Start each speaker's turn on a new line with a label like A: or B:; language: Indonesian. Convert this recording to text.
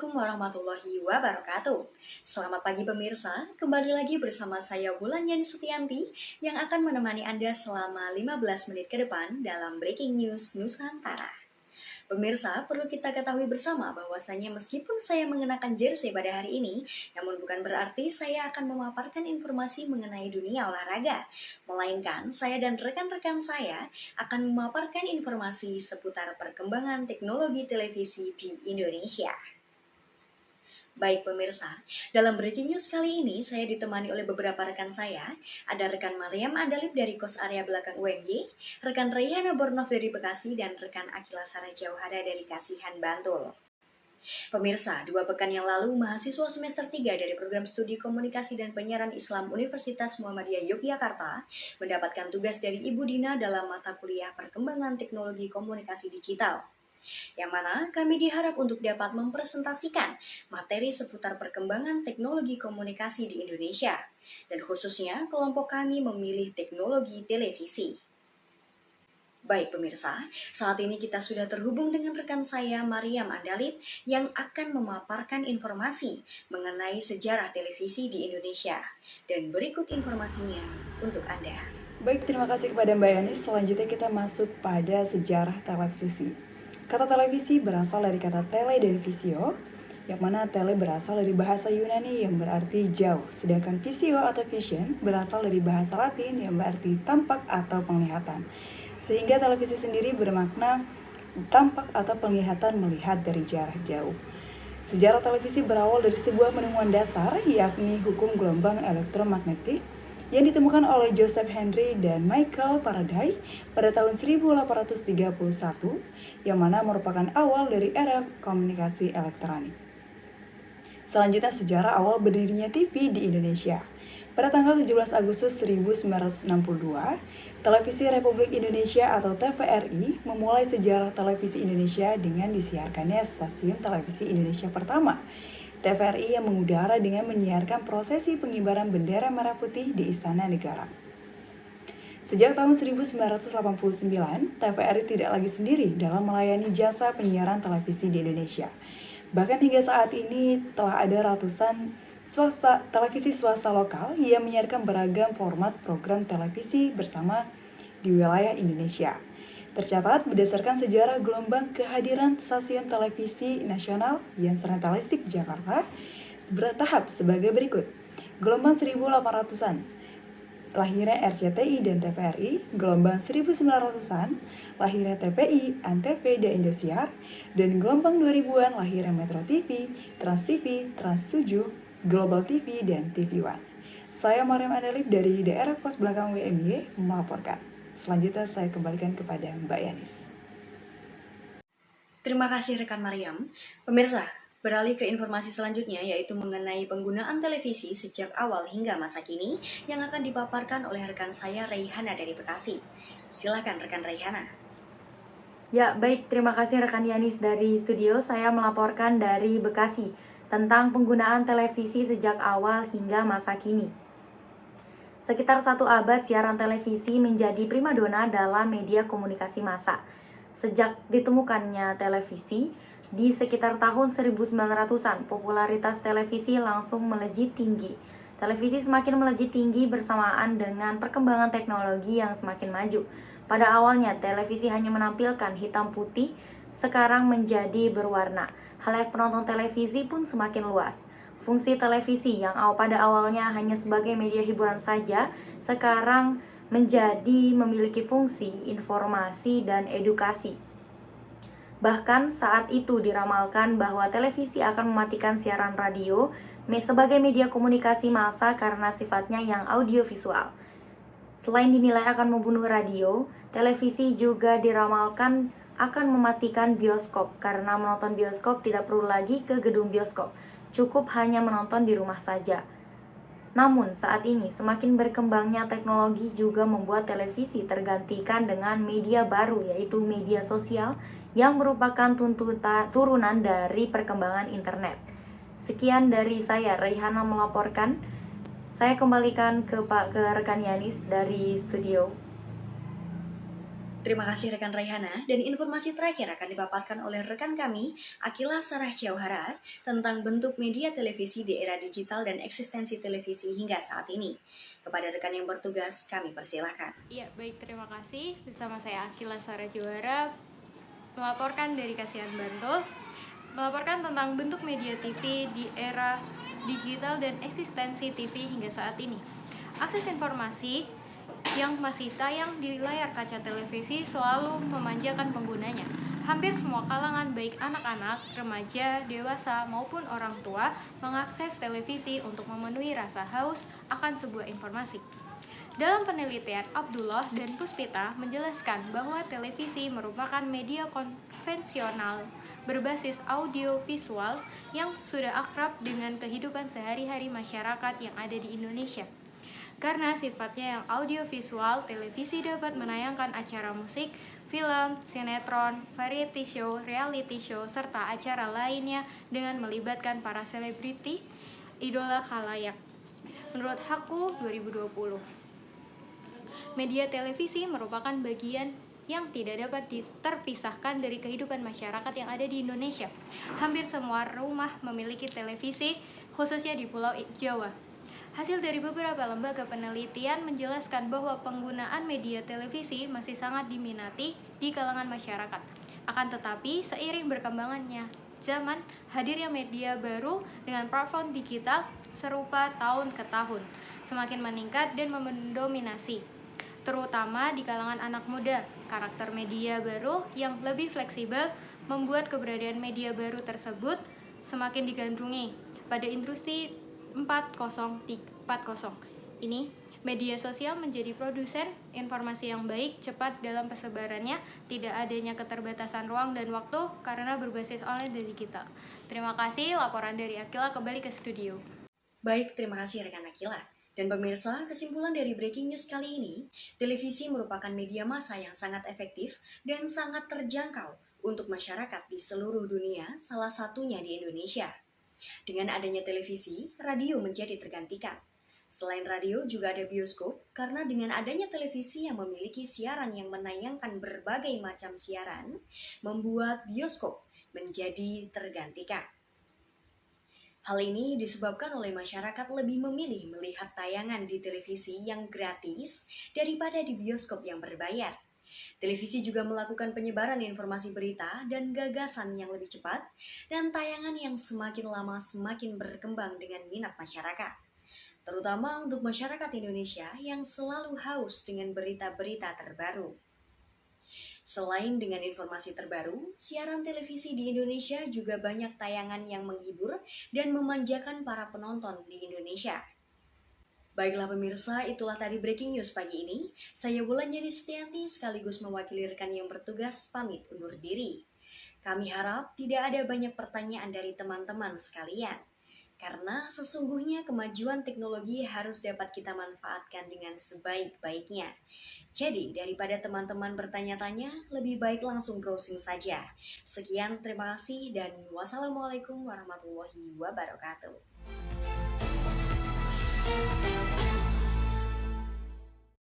A: Assalamualaikum warahmatullahi wabarakatuh. Selamat pagi pemirsa, kembali lagi bersama saya Wulan Yani Setianti yang akan menemani Anda selama 15 menit ke depan dalam Breaking News Nusantara. Pemirsa, perlu kita ketahui bersama bahwasanya meskipun saya mengenakan jersey pada hari ini, namun bukan berarti saya akan memaparkan informasi mengenai dunia olahraga. Melainkan, saya dan rekan-rekan saya akan memaparkan informasi seputar perkembangan teknologi televisi di Indonesia. Baik pemirsa, dalam Breaking News kali ini saya ditemani oleh beberapa rekan saya. Ada rekan Mariam Andalib dari Kos Area Belakang UMY, rekan Rayhana Bornov dari Bekasi, dan rekan Akila Sarah Jauhada dari Kasihan Bantul. Pemirsa, 2 pekan yang lalu, mahasiswa semester 3 dari Program Studi Komunikasi dan Penyiaran Islam Universitas Muhammadiyah Yogyakarta mendapatkan tugas dari Ibu Dina dalam mata kuliah Perkembangan Teknologi Komunikasi Digital, yang mana kami diharap untuk dapat mempresentasikan materi seputar perkembangan teknologi komunikasi di Indonesia, dan khususnya kelompok kami memilih teknologi televisi. Baik pemirsa, saat ini kita sudah terhubung dengan rekan saya Mariam Andalib yang akan memaparkan informasi mengenai sejarah televisi di Indonesia. Dan berikut informasinya untuk Anda.
B: Baik, terima kasih kepada Mbak Yani. Selanjutnya kita masuk pada sejarah televisi. Kata televisi berasal dari kata tele dan visio, yang mana tele berasal dari bahasa Yunani yang berarti jauh, sedangkan visio atau vision berasal dari bahasa Latin yang berarti tampak atau penglihatan. Sehingga televisi sendiri bermakna tampak atau penglihatan melihat dari jarak jauh. Sejarah televisi berawal dari sebuah penemuan dasar, yakni hukum gelombang elektromagnetik yang ditemukan oleh Joseph Henry dan Michael Faraday pada tahun 1831, yang mana merupakan awal dari era komunikasi elektronik. Selanjutnya, sejarah awal berdirinya TV di Indonesia. Pada tanggal 17 Agustus 1962, Televisi Republik Indonesia atau TVRI memulai sejarah televisi Indonesia dengan disiarkannya stasiun televisi Indonesia pertama, TVRI, yang mengudara dengan menyiarkan prosesi pengibaran bendera merah putih di Istana Negara. Sejak tahun 1989, TVRI tidak lagi sendiri dalam melayani jasa penyiaran televisi di Indonesia. Bahkan hingga saat ini telah ada ratusan televisi swasta lokal yang menyiarkan beragam format program televisi bersama di wilayah Indonesia. Tercatat berdasarkan sejarah gelombang kehadiran stasiun televisi nasional yang sentralistik Jakarta bertahap sebagai berikut. Gelombang 1800-an, lahirnya RCTI dan TVRI. Gelombang 1900-an, lahirnya TPI, Antv, dan Indosiar. Dan gelombang 2000-an, lahirnya Metro TV, Trans TV, Trans 7, Global TV, dan TV One. Saya Mariam Andalib dari daerah Kos Belakang UMY melaporkan. Selanjutnya saya kembalikan kepada Mbak Yanis.
A: Terima kasih rekan Mariam. Pemirsa, beralih ke informasi selanjutnya, yaitu mengenai penggunaan televisi sejak awal hingga masa kini yang akan dipaparkan oleh rekan saya Rayhana dari Bekasi. Silakan rekan Rayhana.
C: Ya, baik, terima kasih rekan Yanis dari studio. Saya melaporkan dari Bekasi tentang penggunaan televisi sejak awal hingga masa kini. Sekitar 1 abad siaran televisi menjadi primadona dalam media komunikasi massa. Sejak ditemukannya televisi, di sekitar tahun 1900-an, popularitas televisi langsung melejit tinggi. Televisi semakin melejit tinggi bersamaan dengan perkembangan teknologi yang semakin maju. Pada awalnya, televisi hanya menampilkan hitam putih, sekarang menjadi berwarna. Halayak penonton televisi pun semakin luas. Fungsi televisi yang pada awalnya hanya sebagai media hiburan saja, sekarang menjadi memiliki fungsi informasi dan edukasi. Bahkan saat itu diramalkan bahwa televisi akan mematikan siaran radio sebagai media komunikasi massa karena sifatnya yang audiovisual. Selain dinilai akan membunuh radio, televisi juga diramalkan akan mematikan bioskop karena menonton bioskop tidak perlu lagi ke gedung bioskop, cukup hanya menonton di rumah saja. Namun saat ini semakin berkembangnya teknologi juga membuat televisi tergantikan dengan media baru, yaitu media sosial yang merupakan turunan dari perkembangan internet. Sekian dari saya, Rayhana melaporkan. Saya kembalikan ke rekan Yanis dari studio.
A: Terima kasih rekan Raihana, dan informasi terakhir akan dipaparkan oleh rekan kami, Akila Sarah Jauhara, tentang bentuk media televisi di era digital dan eksistensi televisi hingga saat ini. Kepada rekan yang bertugas, kami persilahkan.
D: Iya, baik, terima kasih. Bersama saya Akila Sarah Jauhara, melaporkan dari Kasihan Bantul, melaporkan tentang bentuk media TV di era digital dan eksistensi TV hingga saat ini. Akses informasi yang masih tayang di layar kaca televisi selalu memanjakan penggunanya. Hampir semua kalangan, baik anak-anak, remaja, dewasa, maupun orang tua, mengakses televisi untuk memenuhi rasa haus akan sebuah informasi. Dalam penelitian, Abdullah dan Puspita menjelaskan bahwa televisi merupakan media konvensional berbasis audio visual yang sudah akrab dengan kehidupan sehari-hari masyarakat yang ada di Indonesia. Karena sifatnya yang audiovisual, televisi dapat menayangkan acara musik, film, sinetron, variety show, reality show, serta acara lainnya dengan melibatkan para selebriti, idola khalayak. Menurut Haku 2020, media televisi merupakan bagian yang tidak dapat terpisahkan dari kehidupan masyarakat yang ada di Indonesia. Hampir semua rumah memiliki televisi, khususnya di Pulau Jawa. Hasil dari beberapa lembaga penelitian menjelaskan bahwa penggunaan media televisi masih sangat diminati di kalangan masyarakat. Akan tetapi, seiring berkembangannya zaman, hadirnya media baru dengan platform digital serupa tahun ke tahun, semakin meningkat dan mendominasi, terutama di kalangan anak muda. Karakter media baru yang lebih fleksibel membuat keberadaan media baru tersebut semakin digandrungi pada industri 4.0. Ini, media sosial menjadi produsen informasi yang baik, cepat dalam persebarannya, tidak adanya keterbatasan ruang dan waktu karena berbasis online dan digital. Terima kasih, laporan dari Akila kembali ke studio.
A: Baik, terima kasih rekan Akila. Dan pemirsa, kesimpulan dari Breaking News kali ini, televisi merupakan media massa yang sangat efektif dan sangat terjangkau untuk masyarakat di seluruh dunia, salah satunya di Indonesia. Dengan adanya televisi, radio menjadi tergantikan. Selain radio juga ada bioskop, karena dengan adanya televisi yang memiliki siaran yang menayangkan berbagai macam siaran, membuat bioskop menjadi tergantikan. Hal ini disebabkan oleh masyarakat lebih memilih melihat tayangan di televisi yang gratis daripada di bioskop yang berbayar. Televisi juga melakukan penyebaran informasi berita dan gagasan yang lebih cepat, dan tayangan yang semakin lama semakin berkembang dengan minat masyarakat. Terutama untuk masyarakat Indonesia yang selalu haus dengan berita-berita terbaru. Selain dengan informasi terbaru, siaran televisi di Indonesia juga banyak tayangan yang menghibur dan memanjakan para penonton di Indonesia. Baiklah pemirsa, itulah tadi Breaking News pagi ini. Saya Wulandari Setianti sekaligus mewakili rekan yang bertugas pamit undur diri. Kami harap tidak ada banyak pertanyaan dari teman-teman sekalian. Karena sesungguhnya kemajuan teknologi harus dapat kita manfaatkan dengan sebaik-baiknya. Jadi daripada teman-teman bertanya-tanya, lebih baik langsung browsing saja. Sekian, terima kasih dan wassalamualaikum warahmatullahi wabarakatuh.